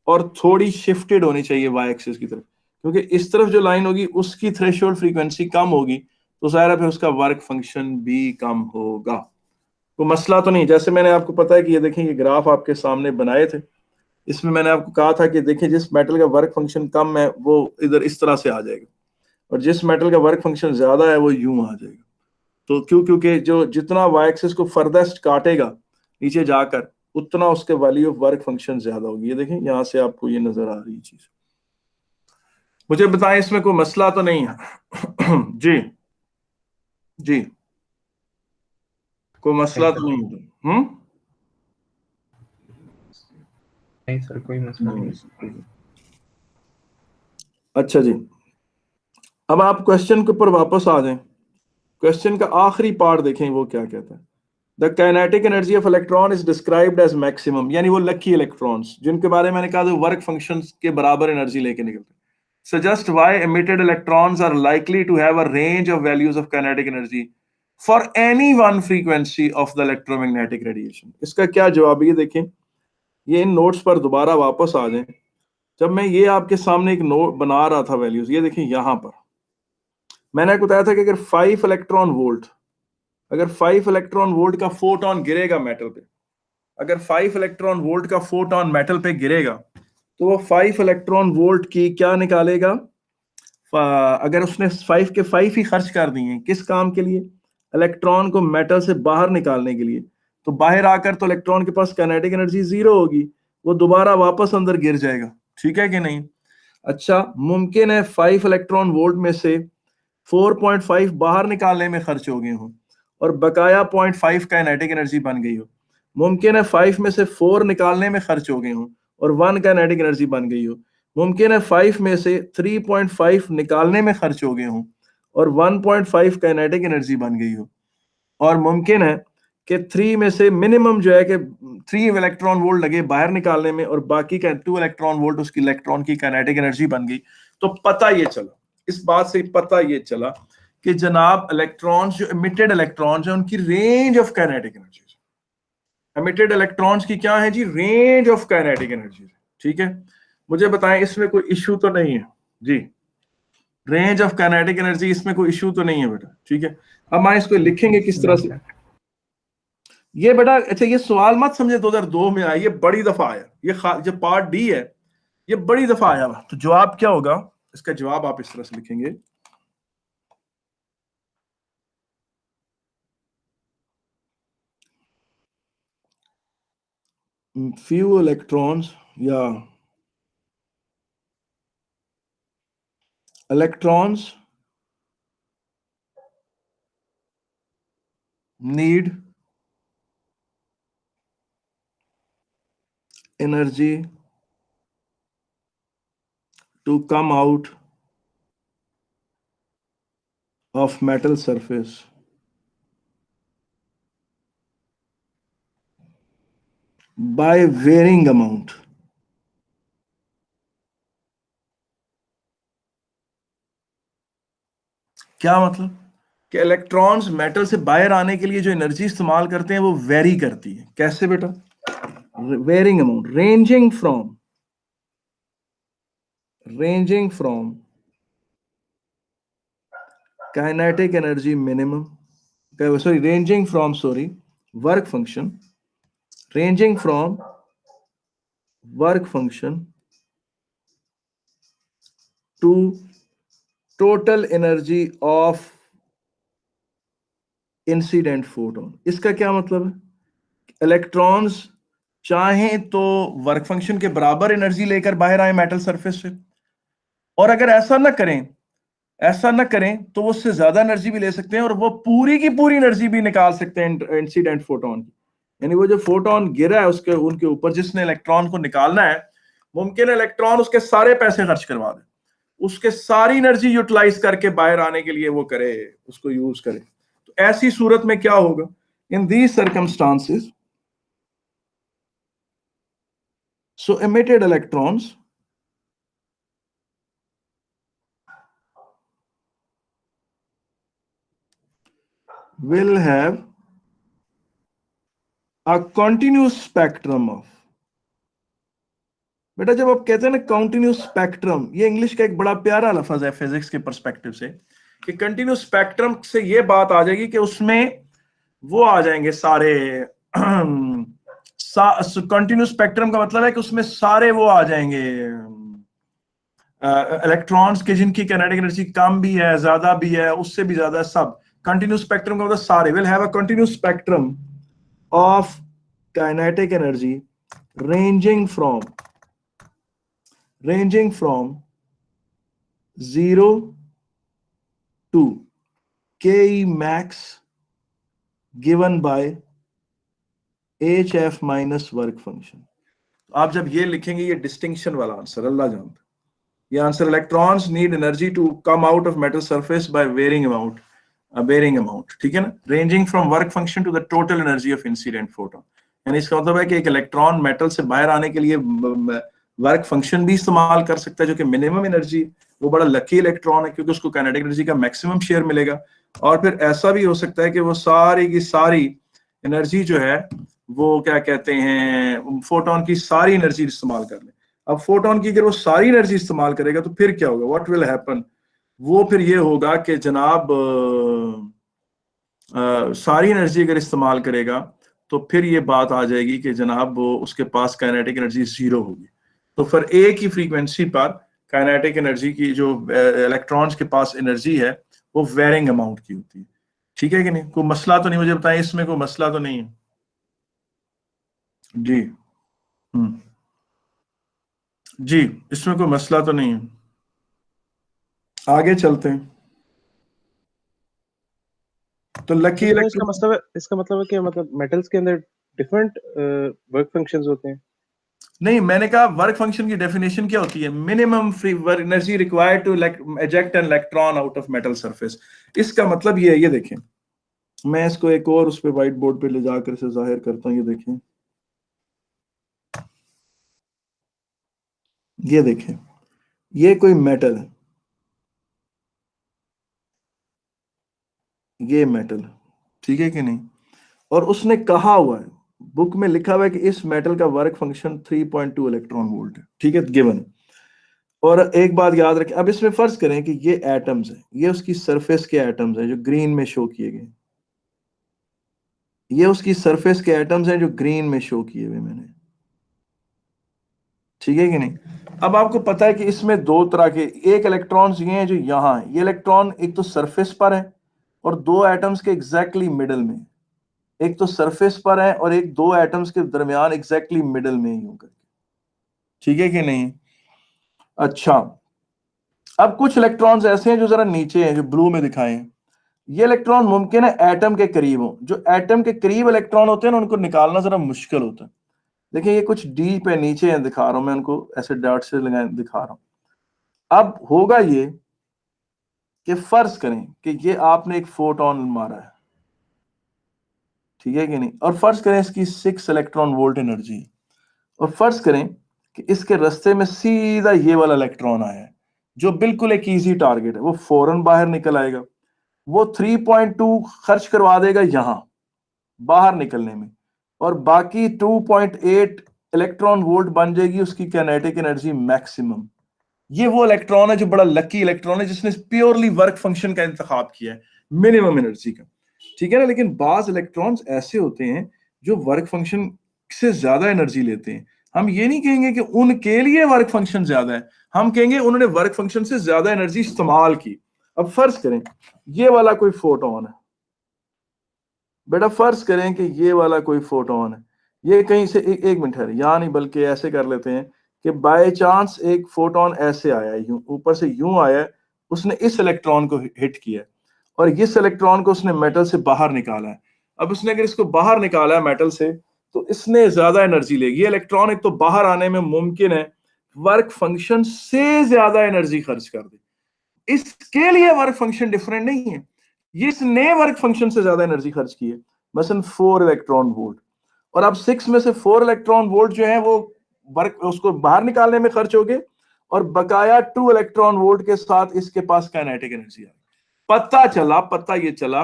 और थोड़ी शिफ्टेड होनी चाहिए वाई एक्सिस की तरफ, क्योंकि इस तरफ जो लाइन होगी उसकी थ्रेशोल्ड फ्रीक्वेंसी कम होगी, तो जाहिर है फिर उसका वर्क फंक्शन भी कम होगा। तो मसला तो नहीं, जैसे मैंने आपको पता है कि ये देखें, ये ग्राफ आपके सामने बनाए थे, इसमें मैंने आपको कहा था कि देखें जिस मेटल का वर्क फंक्शन कम है वो इधर इस तरह से आ जाएगा, और जिस मेटल का वर्क फंक्शन ज्यादा है वो यूं आ जाएगा। तो क्योंकि जो जितना वाई एक्सिस को फर्देस्ट काटेगा नीचे जाकर, उतना उसके वैल्यू ऑफ वर्क फंक्शन ज्यादा होगी। ये देखें यहां से आपको ये नजर आ रही चीज। मुझे बताएं इसमें कोई मसला तो नहीं है? जी जी, कोई नहीं मसला सर, तो नहीं है? नहीं सर, कोई मसला नहीं है। अच्छा जी, अब आप क्वेश्चन के ऊपर वापस आ जाएं। क्वेश्चन का आखिरी पार्ट देखें, वो क्या कहता है। The kinetic energy of electron is described as maximum, यानी वो लकी इलेक्ट्रॉन्स जिनके बारे में मैंने कहा था वर्क फंक्शंस के बराबर एनर्जी लेके निकलते हैं। Suggest why emitted electrons are likely to have a range of values of kinetic energy for any one frequency of the electromagnetic radiation। इसका क्या जवाब है, ये देखें, ये इन नोट्स पर दोबारा वापस आ जाएं। जब मैं ये आपके सामने एक नोट बना रहा था वैल्यूज, ये देखें यहां पर मैंने आपको बताया था कि अगर 5 इलेक्ट्रॉन वोल्ट, अगर 5 इलेक्ट्रॉन वोल्ट का फोटोन गिरेगा मेटल पे, अगर 5 इलेक्ट्रॉन वोल्ट का फोटोन मेटल पे गिरेगा, तो वो 5 इलेक्ट्रॉन वोल्ट की क्या निकालेगा, अगर उसने 5 के 5 ही खर्च कर दिए किस काम के लिए, इलेक्ट्रॉन को मेटल से बाहर निकालने के लिए, तो बाहर आकर तो इलेक्ट्रॉन के पास काइनेटिक एनर्जी जीरो होगी, वो दोबारा वापस अंदर गिर जाएगा। ठीक है कि नहीं? अच्छा, मुमकिन है 5 इलेक्ट्रॉन वोल्ट में से 4.5 बाहर निकालने में खर्च हो गए हो और बकाया 0.5 काइनेटिक एनर्जी बन गई हो। मुमकिन है 5 में से 4 निकालने में खर्च हो गए हो और 1 काइनेटिक एनर्जी बन गई हो। मुमकिन है 5 में से 3.5 निकालने में खर्च हो गए हो और 1.5 काइनेटिक एनर्जी बन गई हो। और मुमकिन है कि 3 में से मिनिमम जो है कि 3 इलेक्ट्रॉन वोल्ट लगे बाहर निकालने में और बाकी का 2 इलेक्ट्रॉन वोल्ट उसकी इलेक्ट्रॉन की काइनेटिक एनर्जी बन गई। तो पता ये चला, इस बात से पता ये चला कि जनाब इलेक्ट्रॉन्स जो इमिटेड इलेक्ट्रॉन्स हैं उनकी range of kinetic energy, emitted electrons की क्या है जी, रेंज ऑफ काइनेटिक एनर्जी। ठीक है, मुझे बताएं इसमें कोई इशू तो नहीं है जी, रेंज ऑफ काइनेटिक एनर्जी इसमें कोई इशू तो नहीं है बेटा? ठीक है, अब मैं इसको लिखेंगे किस तरह नहीं से, सर। ये बेटा अच्छा ये सवाल मत समझे 2002 में आया, ये बड़ी दफा आया, ये पार्ट डी है, ये बड़ी दफा आया हुआ। तो जवाब क्या होगा, इसका जवाब आप इस तरह से लिखेंगे, फ्यू इलेक्ट्रॉन्स या electrons need energy to come out of metal surface by varying amount। क्या मतलब कि इलेक्ट्रॉन्स मेटल से बाहर आने के लिए जो एनर्जी इस्तेमाल करते हैं वो वेरी करती है। कैसे बेटा? Varying amount, ranging from kinetic energy minimum, sorry ranging from sorry work function, ranging from work function to total energy of incident photon. इसका क्या मतलब है? इलेक्ट्रॉन्स चाहें तो वर्क फंक्शन के बराबर एनर्जी लेकर बाहर आए मेटल सरफेस से, और अगर ऐसा ना करें तो वो उससे ज्यादा एनर्जी भी ले सकते हैं और वो पूरी की पूरी एनर्जी भी निकाल सकते हैं इंसिडेंट फोटोन की। यानी वो जो फोटोन गिरा है उसके उनके ऊपर जिसने इलेक्ट्रॉन को निकालना है, मुमकिन है इलेक्ट्रॉन उसके सारे पैसे खर्च करवा दे, उसके सारी एनर्जी यूटिलाइज करके बाहर आने के लिए वो करे, उसको यूज करे। तो ऐसी सूरत में क्या होगा, in these circumstances so emitted electrons will have a continuous spectrum of बेटा जब आप कहते हैं ना कंटिन्यूस स्पेक्ट्रम, ये इंग्लिश का एक बड़ा प्यारा लफ्ज है फिजिक्स के पर्सपेक्टिव से, कि कंटिन्यूस स्पेक्ट्रम से ये बात आ जाएगी कि उसमें वो आ जाएंगे सारे कंटिन्यूस स्पेक्ट्रम का मतलब है कि उसमें सारे वो आ जाएंगे इलेक्ट्रॉन्स के जिनकी काइनेटिक एनर्जी कम भी है, ज्यादा भी है, उससे भी ज्यादा, सब कंटिन्यूस स्पेक्ट्रम का मतलब सारे will have a continuous spectrum of kinetic energy ranging from 0 to Ke max given by HF minus work function. आप जब ये लिखेंगे, ये डिस्टिंक्शन वाला आंसर अल्लाह जानता, ये answer electrons need energy to come out of metal surface by varying amount, ठीक है ना, ranging from work function to the total energy of incident photon. यानी इसका मतलब है कि एक इलेक्ट्रॉन मेटल से बाहर आने के लिए वर्क फंक्शन भी इस्तेमाल कर सकता है, जो कि मिनिमम एनर्जी, वो बड़ा लकी इलेक्ट्रॉन है क्योंकि उसको काइनेटिक एनर्जी का मैक्सिमम शेयर मिलेगा। और फिर ऐसा भी हो सकता है कि वो सारी की सारी एनर्जी जो है वो क्या कहते हैं, फोटोन की सारी एनर्जी इस्तेमाल कर ले। अब फोटोन की अगर वो सारी एनर्जी इस्तेमाल करेगा तो फिर क्या होगा, व्हाट विल हैपन, वो फिर ये होगा कि जनाब सारी एनर्जी अगर इस्तेमाल करेगा तो फिर ये बात आ जाएगी कि जनाब वो उसके पास काइनेटिक एनर्जी 0 होगी। तो फिर एक ही फ्रीक्वेंसी पर काइनेटिक एनर्जी की जो इलेक्ट्रॉन्स के पास एनर्जी है वो वेरिंग अमाउंट की होती है, ठीक है कि नहीं? कोई मसला तो नहीं, मुझे बताएं, इसमें कोई मसला तो नहीं है जी? जी, इसमें कोई मसला तो नहीं है, आगे चलते हैं। तो लकी तो इसका मतलब है कि मतलब मेटल्स के अंदर डिफरेंट वर्क फंक्शंस होते हैं? नहीं, मैंने कहा वर्क फंक्शन की डेफिनेशन क्या होती है, minimum free energy required to eject an electron out of metal surface. इसका मतलब ये है, ये देखें, मैं इसको एक और उस पे व्हाइट बोर्ड पे ले जाकर इसे जाहिर करता हूं, ये देखें, ये कोई मेटल है, ये मेटल, ठीक है कि नहीं, और उसने कहा हुआ है, बुक में लिखा हुआ है कि इस मेटल का वर्क फंक्शन 3.2 इलेक्ट्रॉन वोल्ट है, ठीक है, गिवन। और एक बात याद रखें, अब इसमें फर्ज करें कि ये एटम्स है, ये उसकी सरफेस के एटम्स हैं जो ग्रीन में शो किए गए, ये उसकी सरफेस के एटम्स हैं जो ग्रीन में शो किए हुए मैंने, ठीक है कि नहीं। अब आपको पता है कि इसमें दो तरह के, एक इलेक्ट्रॉन्स ये हैं जो यहाँ है, ये इलेक्ट्रॉन एक तो सरफेस पर है और दो एटम्स के एग्जैक्टली मिडल में, एक तो सरफेस पर है और एक दो एटम्स के दरमियान एग्जैक्टली मिडल में यूं करके, ठीक है कि नहीं। अच्छा, अब कुछ इलेक्ट्रॉन्स ऐसे हैं जो जरा नीचे हैं, जो ब्लू में दिखाए हैं, ये इलेक्ट्रॉन मुमकिन है एटम के करीब हो, जो एटम के करीब इलेक्ट्रॉन होते हैं ना उनको निकालना जरा मुश्किल होता है। देखिए ये कुछ डी पे नीचे हैं, दिखा रहा हूं मैं उनको ऐसे डॉट से लगाए दिखा रहा हूं। अब होगा ये कि फर्ज करें कि ये आपने एक फोटोन मारा है, ठीक है कि नहीं, और फर्ज करें इसकी 6 इलेक्ट्रॉन वोल्ट एनर्जी, और फर्ज करें कि इसके रास्ते में सीधा ये वाला इलेक्ट्रॉन आया है जो बिल्कुल एक इजी टारगेट है, वो फौरन बाहर निकल आएगा, वो 3.2 खर्च करवा देगा यहां बाहर निकलने में, और बाकी 2.8 इलेक्ट्रॉन वोल्ट बन जाएगी उसकी काइनेटिक एनर्जी मैक्सिमम। ये वो इलेक्ट्रॉन है जो बड़ा लकी इलेक्ट्रॉन है जिसने प्योरली वर्क फंक्शन का इंतखाब किया है, मिनिमम एनर्जी का, ठीक है ना। लेकिन बाज इलेक्ट्रॉन्स ऐसे होते हैं जो वर्क फंक्शन से ज्यादा एनर्जी लेते हैं। हम ये नहीं कहेंगे कि उनके लिए वर्क फंक्शन ज्यादा है, हम कहेंगे उन्होंने वर्क फंक्शन से ज्यादा एनर्जी इस्तेमाल की। अब फर्ज करें ये वाला कोई फोटोन है, बेटा फर्ज करें कि ये वाला कोई फोटोन है, ये कहीं से एक मिनट है, या नहीं बल्कि ऐसे कर लेते हैं कि बाय चांस एक फोटोन ऐसे आया, यूं ऊपर से यूं आया, उसने इस इलेक्ट्रॉन को हिट किया और इस इलेक्ट्रॉन को उसने मेटल से बाहर निकाला है। अब उसने अगर इसको बाहर निकाला है मेटल से तो इसने ज्यादा एनर्जी लेगी, ये इलेक्ट्रॉन एक तो बाहर आने में मुमकिन है वर्क फंक्शन से ज्यादा एनर्जी खर्च कर दे, इसके लिए वर्क फंक्शन डिफरेंट नहीं है, ये इसने वर्क फंक्शन से ज्यादा एनर्जी खर्च की है, मसलन 4 इलेक्ट्रॉन वोल्ट, और अब 6 में से 4 इलेक्ट्रॉन वोल्ट जो है वो वर्क उसको बाहर निकालने में खर्च हो गए, और बकाया 2 इलेक्ट्रॉन वोल्ट के साथ इसके पास काइनेटिक एनर्जी आ गई। पता ये चला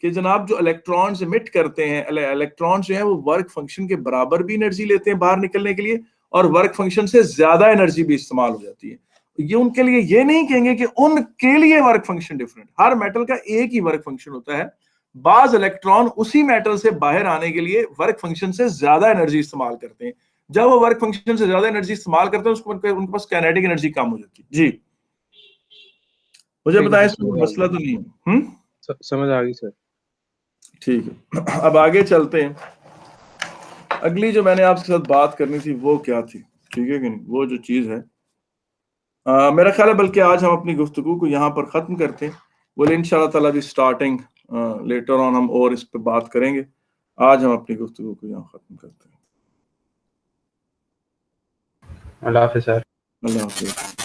कि जनाब जो इलेक्ट्रॉन्स एमिट करते हैं, इलेक्ट्रॉन्स जो है वो वर्क फंक्शन के बराबर भी एनर्जी लेते हैं बाहर निकलने के लिए, और वर्क फंक्शन से ज्यादा एनर्जी भी इस्तेमाल हो जाती है। ये उनके लिए ये नहीं कहेंगे कि उनके लिए वर्क फंक्शन डिफरेंट, हर मेटल का एक ही वर्क फंक्शन होता है। बाज इलेक्ट्रॉन उसी मेटल से बाहर आने के लिए वर्क फंक्शन से ज्यादा एनर्जी इस्तेमाल करते हैं। जब वो वर्क फंक्शन से ज्यादा एनर्जी इस्तेमाल करते हैं उसको उनके पास काइनेटिक एनर्जी कम हो जाती है। जी मुझे बताएं, इसमें कोई मसला तो नहीं है? समझ आ गई सर। ठीक है, अब आगे चलते हैं। अगली जो मैंने आपके साथ बात करनी थी वो क्या थी, ठीक है कि नहीं, वो जो चीज है मेरा ख्याल है बल्कि आज हम अपनी गुफ्तगू को यहाँ पर ख़त्म करते हैं। बोले इंशाल्लाह ताला भी स्टार्टिंग लेटर ऑन हम और इस पर बात करेंगे। आज हम अपनी गुफ्तगू को यहाँ ख़त्म करते हैं। अल्लाह हाफ़िज़ सर। अल्लाह हाफ़िज़।